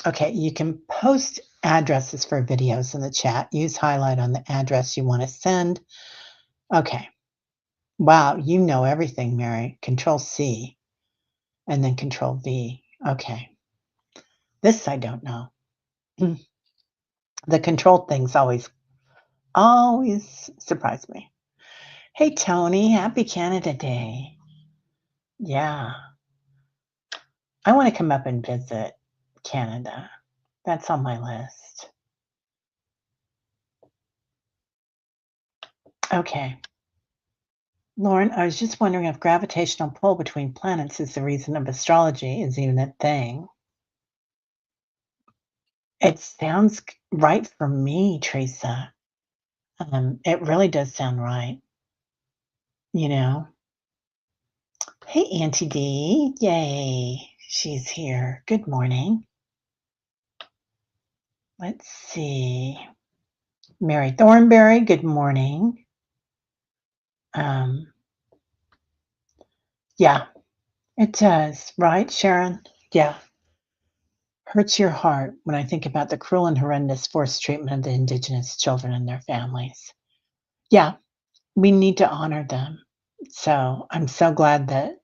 Okay, you can post addresses for videos in the chat. Use highlight on the address you want to send. Okay. Wow, you know everything, Mary. Control C and then Control V. Okay. This I don't know. The control things always surprise me. Hey, Tony, happy Canada Day. Yeah. I want to come up and visit Canada. That's on my list. Okay. Lauren, I was just wondering if gravitational pull between planets is the reason of astrology is even a thing. It sounds right for me, Teresa. It really does sound right. You know? Hey, Auntie D. Yay. She's here. Good morning. Let's see. Mary Thornberry, good morning. Yeah, it does, right, Sharon? Yeah. Hurts your heart when I think about the cruel and horrendous forced treatment of the Indigenous children and their families. Yeah, we need to honor them. So I'm so glad that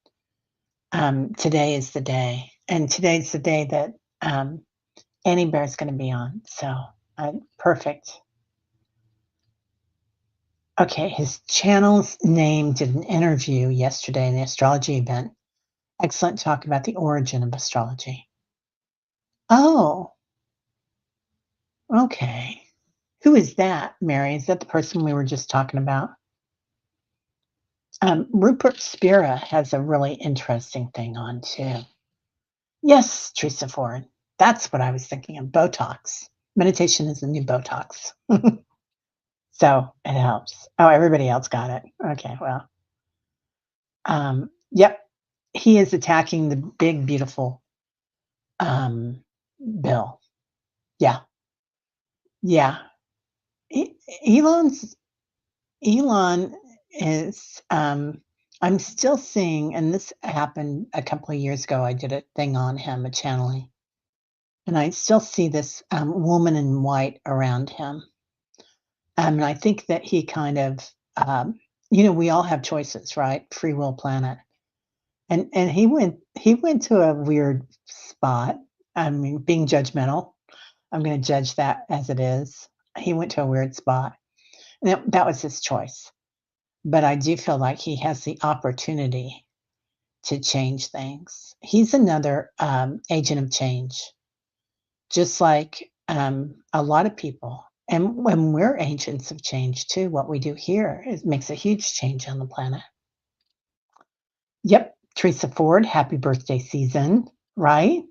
today is the day. And today's the day that Annie Bear is going to be on. So perfect. Okay, his channel's name did an interview yesterday in the astrology event. Excellent talk about the origin of astrology. Oh, okay. Who is that, Mary? Is that the person we were just talking about? Rupert Spira has a really interesting thing on too. Yes, Teresa Ford. That's what I was thinking of. Botox. Meditation is the new Botox. So it helps. Oh, everybody else got it. Okay, well. Yep. He is attacking the big, beautiful bill. Yeah. Yeah. Elon's Elon is, I'm still seeing, and this happened a couple of years ago. I did a thing on him, a channeling, and I still see this woman in white around him. And I think that he kind of, we all have choices, right? Free will planet. And he went to a weird spot. I mean, being judgmental, I'm going to judge that as it is. He went to a weird spot, and that was his choice. But I do feel like he has the opportunity to change things. He's another agent of change, just like a lot of people. And when we're agents of change too, what we do here makes a huge change on the planet. Yep, Teresa Ford, happy birthday season, right?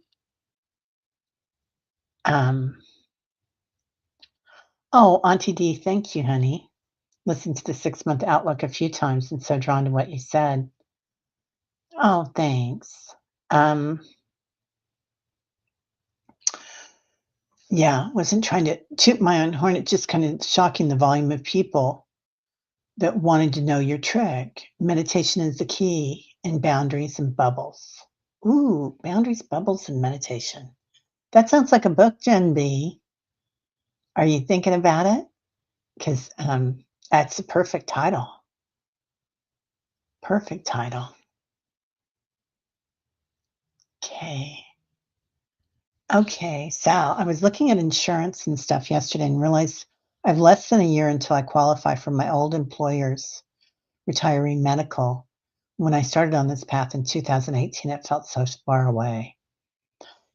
Oh, Auntie D, thank you, honey. Listened to the 6-month outlook a few times and so drawn to what you said. Oh, thanks. Yeah, wasn't trying to toot my own horn. It's just kind of shocking the volume of people that wanted to know your trick. Meditation is the key, and boundaries and bubbles. Ooh, boundaries, bubbles, and meditation. That sounds like a book, Jen B. Are you thinking about it? Because that's a perfect title. Perfect title. Okay. Okay, Sal, I was looking at insurance and stuff yesterday and realized I've less than a year until I qualify for my old employer's retiree medical. When I started on this path in 2018, it felt so far away.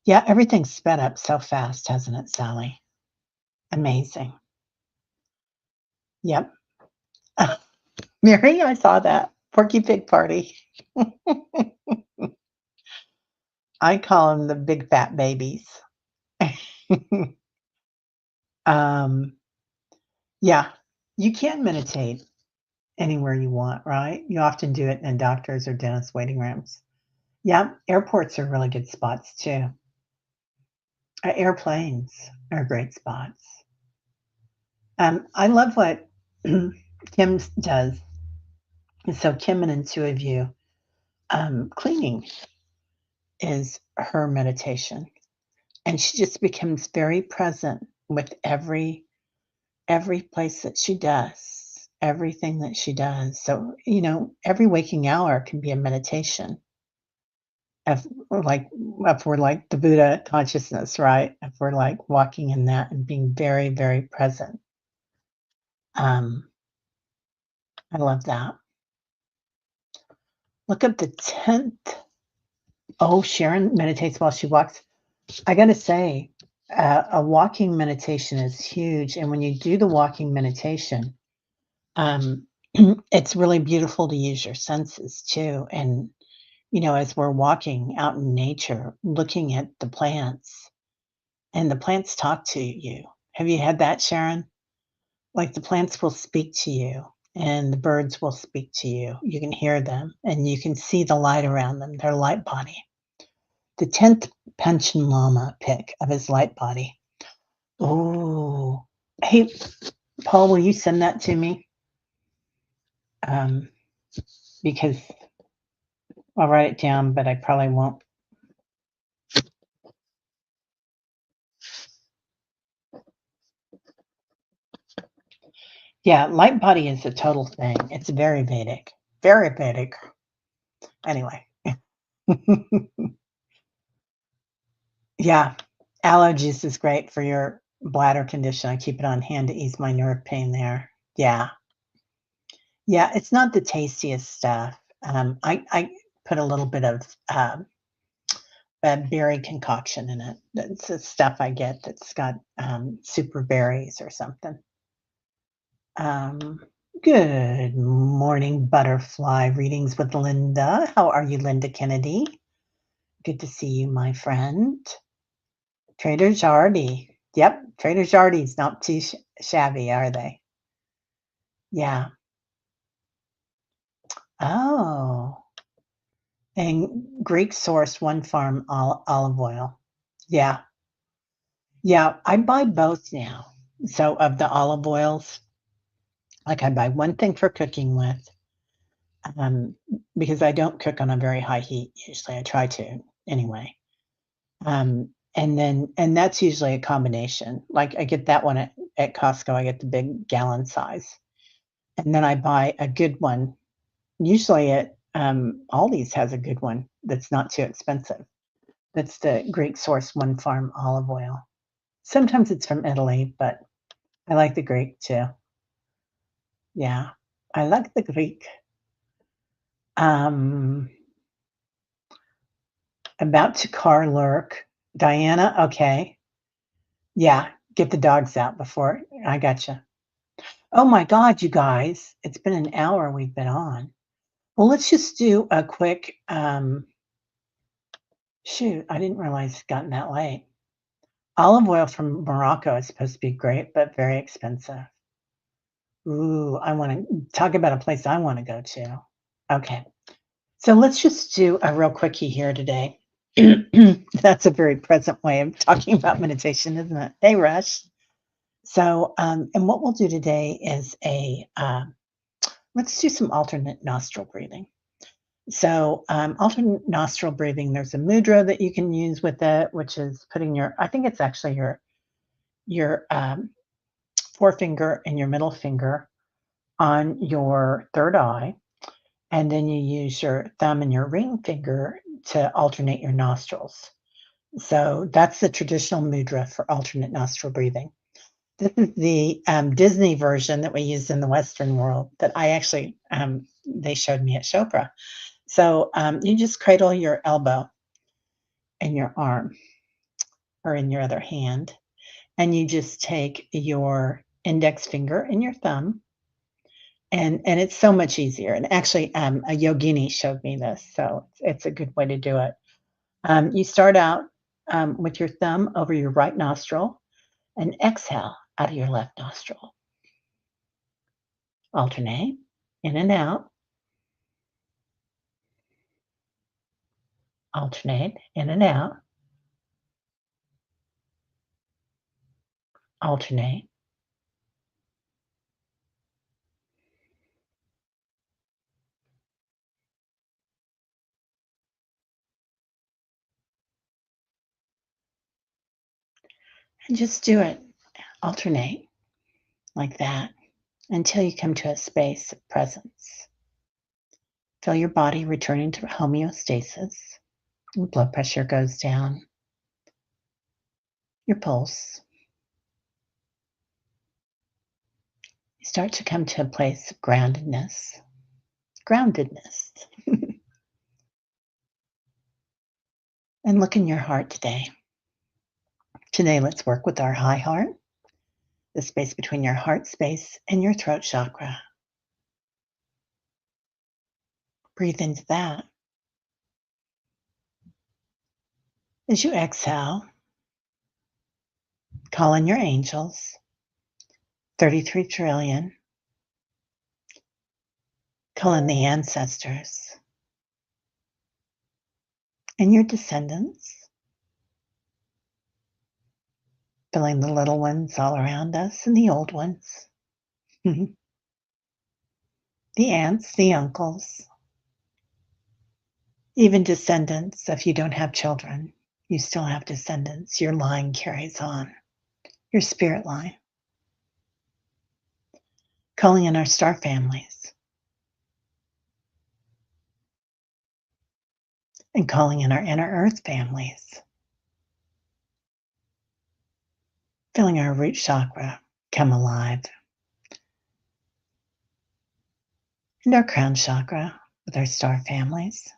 Yeah, everything's sped up so fast, hasn't it, Sally? Amazing. Yep. Mary, I saw that. Porky Pig Party. I call them the big fat babies. Um, yeah, you can meditate anywhere you want, right? You often do it in doctors or dentist waiting rooms. Yeah, airports are really good spots too. Airplanes are great spots. I love what Kim does. And so Kim and then two of you, cleaning is her meditation. And she just becomes very present with every place that she does, everything that she does. So, every waking hour can be a meditation. If we're like the Buddha consciousness, right? If we're like walking in that and being very, very present. Um, I love that. Look up the 10th. Oh, Sharon meditates while she walks. I got to say, a walking meditation is huge. And when you do the walking meditation, um, it's really beautiful to use your senses too. And, as we're walking out in nature, looking at the plants, and the plants talk to you. Have you had that, Sharon? Like the plants will speak to you and the birds will speak to you. You can hear them and you can see the light around them, their light body. The 10th Pension Lama pick of his light body. Oh, hey, Paul, will you send that to me? Um, because I'll write it down, but I probably won't. Yeah, light body is a total thing. It's very Vedic. Very Vedic. Anyway. Yeah, aloe juice is great for your bladder condition. I keep it on hand to ease my nerve pain there. Yeah. Yeah, it's not the tastiest stuff. I put a little bit of, berry concoction in it. That's the stuff I get that's got, super berries or something. Um, Good morning, butterfly readings with Linda. How are you, Linda Kennedy? Good to see you, my friend. Trader Jardy. Yep, Trader Jardy's not too shabby, are they? Yeah. Oh, and Greek sourced one farm olive oil. Yeah. Yeah, I buy both now. So of the olive oils, like I buy one thing for cooking with, um, because I don't cook on a very high heat usually. I try to anyway. And that's usually a combination. Like I get that one at Costco. I get the big gallon size. And then I buy a good one. Usually at Aldi's has a good one that's not too expensive. That's the Greek source one farm olive oil. Sometimes it's from Italy, but I like the Greek too. Yeah, I like the Greek. Um, about to car lurk. Diana, okay. Yeah, get the dogs out before I gotcha. Oh my God, you guys, it's been an hour we've been on. Well, let's just do a quick shoot, I didn't realize it's gotten that late. Olive oil from Morocco is supposed to be great, but very expensive. Ooh, I wanna talk about a place I wanna go to. Okay. So let's just do a real quickie here today. That's a very present way of talking about meditation, isn't it? Hey, Rush. So, and what we'll do today is let's do some alternate nostril breathing. So, alternate nostril breathing, there's a mudra that you can use with it, which is putting I think it's actually your forefinger and your middle finger on your third eye, and then you use your thumb and your ring finger to alternate your nostrils. So that's the traditional mudra for alternate nostril breathing. This is the Disney version that we use in the Western world that I actually, they showed me at Chopra. So you just cradle your elbow in your arm or in your other hand, and you just take your index finger and your thumb, and it's so much easier. And actually, a yogini showed me this, so it's a good way to do it. You start out with your thumb over your right nostril and exhale out of your left nostril. Alternate in and out, alternate in and out, alternate. And just do it, alternate like that until you come to a space of presence. Feel your body returning to homeostasis. Your blood pressure goes down, your pulse. You start to come to a place of groundedness. Groundedness. And look in your heart today. Today, let's work with our high heart, the space between your heart space and your throat chakra. Breathe into that. As you exhale, call in your angels, 33 trillion. Call in the ancestors and your descendants, feeling the little ones all around us and the old ones, the aunts, the uncles, even descendants. If you don't have children, you still have descendants. Your line carries on, your spirit line. Calling in our star families and calling in our inner earth families. Feeling our root chakra come alive. And our crown chakra with our star families.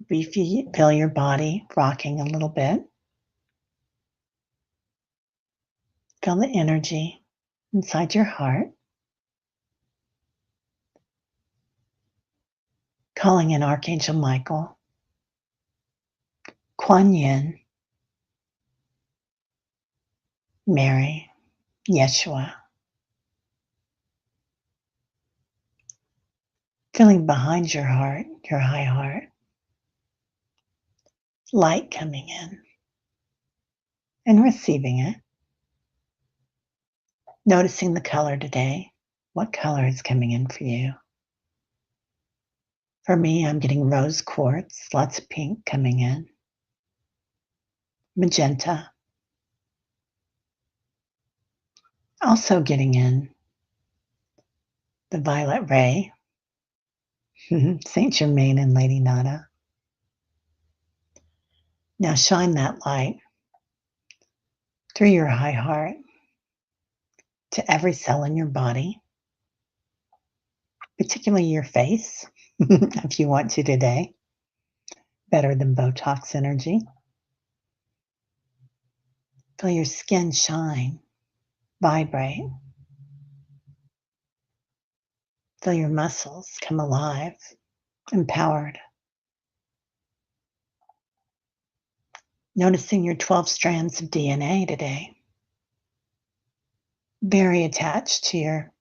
Feel your body rocking a little bit. Feel the energy inside your heart. Calling in Archangel Michael, Kuan Yin, Mary, Yeshua. Feeling behind your heart, your high heart, light coming in and receiving it. Noticing the color today. What color is coming in for you? For me, I'm getting rose quartz, lots of pink coming in, magenta. Also getting in the violet ray, Saint Germain and Lady Nada. Now shine that light through your high heart to every cell in your body, particularly your face, if you want to today. Better than Botox energy. Feel your skin shine, vibrate. Feel your muscles come alive, empowered. Noticing your 12 strands of DNA today. Very attached to your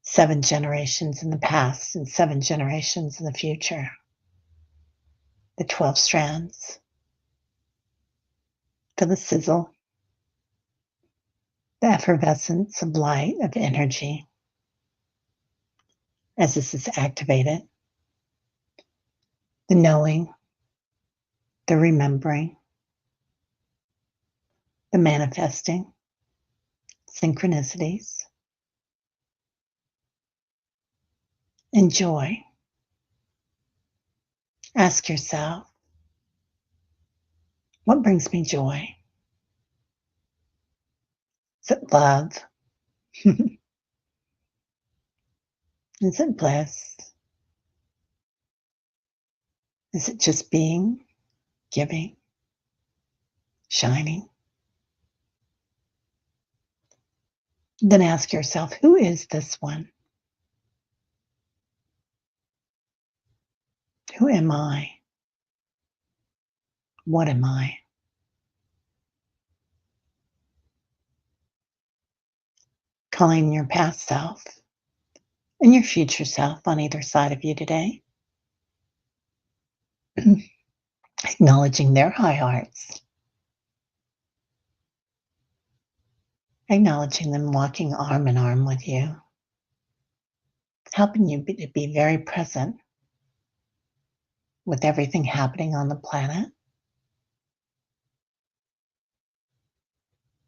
7 generations in the past and 7 generations in the future. The 12 strands. Feel the sizzle, the effervescence of light, of energy as this is activated. The knowing, the remembering, the manifesting, synchronicities, and joy. Ask yourself, what brings me joy? Is it love? Is it bliss? Is it just being, giving, shining. Then ask yourself, who is this one? Who am I? What am I? Calling your past self and your future self on either side of you today, acknowledging their high hearts, acknowledging them walking arm in arm with you, helping you to be very present with everything happening on the planet,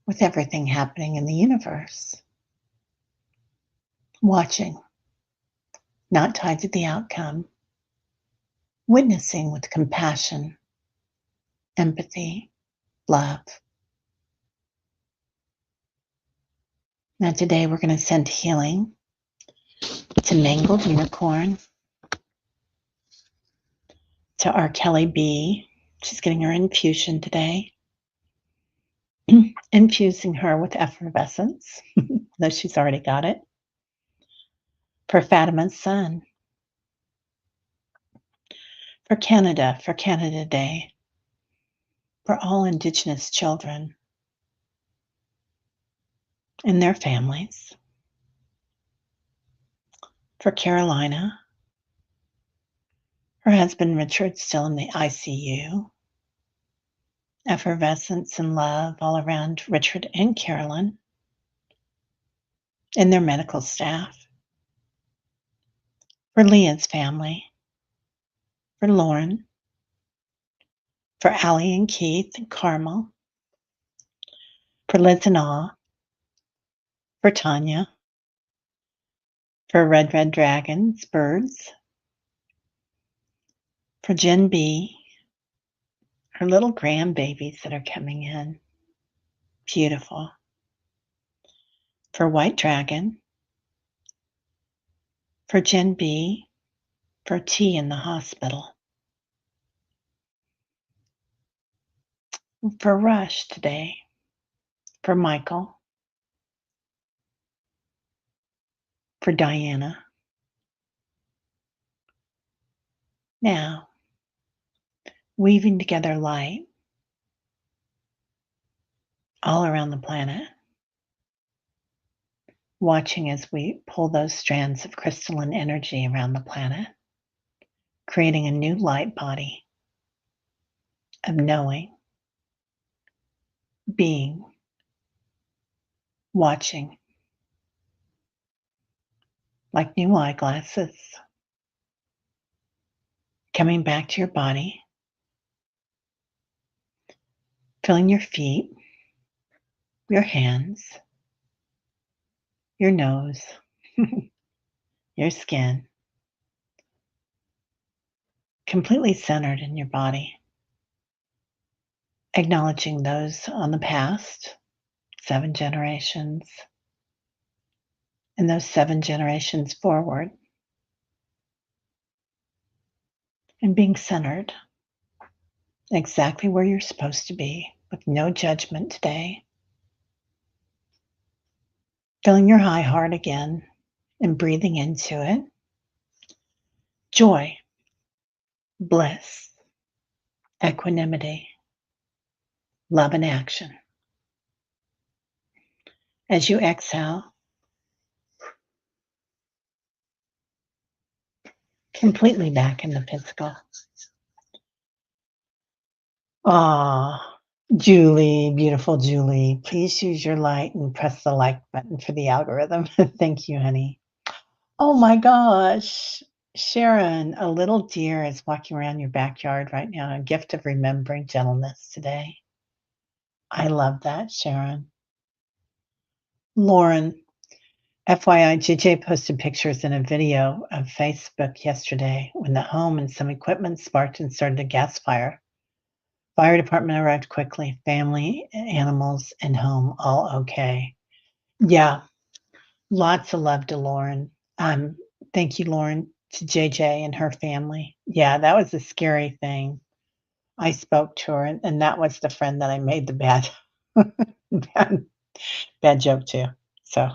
with everything happening in the universe, watching, not tied to the outcome, witnessing with compassion, empathy, love. Now, today we're going to send healing to Mangled Unicorn, to our Kelly B. She's getting her infusion today, infusing her with effervescence, though she's already got it. For Fatima's son, for Canada Day, for all Indigenous children and their families, for Carolina, her husband Richard still in the ICU, effervescence and love all around Richard and Carolyn and their medical staff, for Leah's family, for Lauren, for Allie and Keith and Carmel, for Liz and Awe, for Tanya, for Red Dragons, birds, for Jen B, her little grandbabies that are coming in, beautiful, for White Dragon, for Jen B, for T in the hospital, for Rush today, for Michael, for Diana. Now, weaving together light all around the planet, watching as we pull those strands of crystalline energy around the planet, creating a new light body of knowing, being, watching, like new eyeglasses, coming back to your body, feeling your feet, your hands, your nose, your skin, completely centered in your body, acknowledging those on the past 7 generations and those 7 generations forward, and being centered exactly where you're supposed to be with no judgment today. Feeling your high heart again and breathing into it. Joy, bliss, equanimity, love and action. As you exhale, completely back in the physical. Ah, Julie, beautiful Julie, please use your light and press the like button for the algorithm. Thank you, honey. Oh my gosh. Sharon, a little deer is walking around your backyard right now, a gift of remembering gentleness today. I love that, Sharon. Lauren, FYI, JJ posted pictures in a video of Facebook yesterday when the home and some equipment sparked and started a gas fire. Fire department arrived quickly. Family, animals, and home all okay. Yeah, lots of love to Lauren. Thank you, Lauren, to JJ and her family. Yeah, that was a scary thing. I spoke to her, and that was the friend that I made the bad bad bad joke to. So,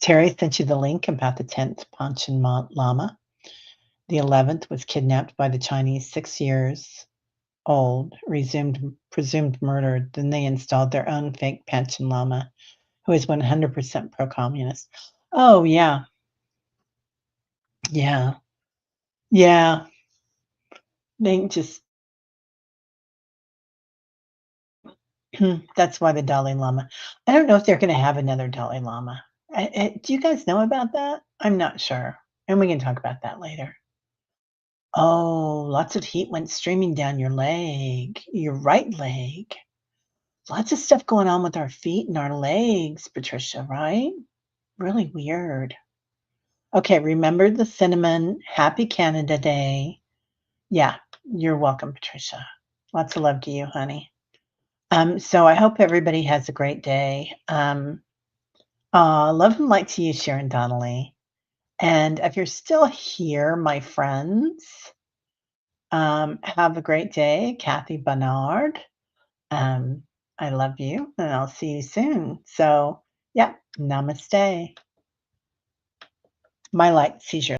Terry sent you the link about the 10th Panchen Lama. The 11th was kidnapped by the Chinese 6 years old, presumed murdered. Then they installed their own fake Panchen Lama, who is 100% pro-communist. Oh, yeah. Yeah. Yeah. They just that's why the Dalai Lama I don't know if they're gonna have another Dalai Lama. Do you guys know about that? I'm not sure, and we can talk about that later. Oh, lots of heat went streaming down your right leg. Lots of stuff going on with our feet and our legs, Patricia, right? Really weird. Okay, remember the cinnamon. Happy Canada Day. Yeah, you're welcome, Patricia. Lots of love to you, honey. So I hope everybody has a great day. Love and light to you, Sharon Donnelly. And if you're still here, my friends, have a great day. Kathy Bernard. Um, I love you, and I'll see you soon. So, yeah, namaste. My light seizure.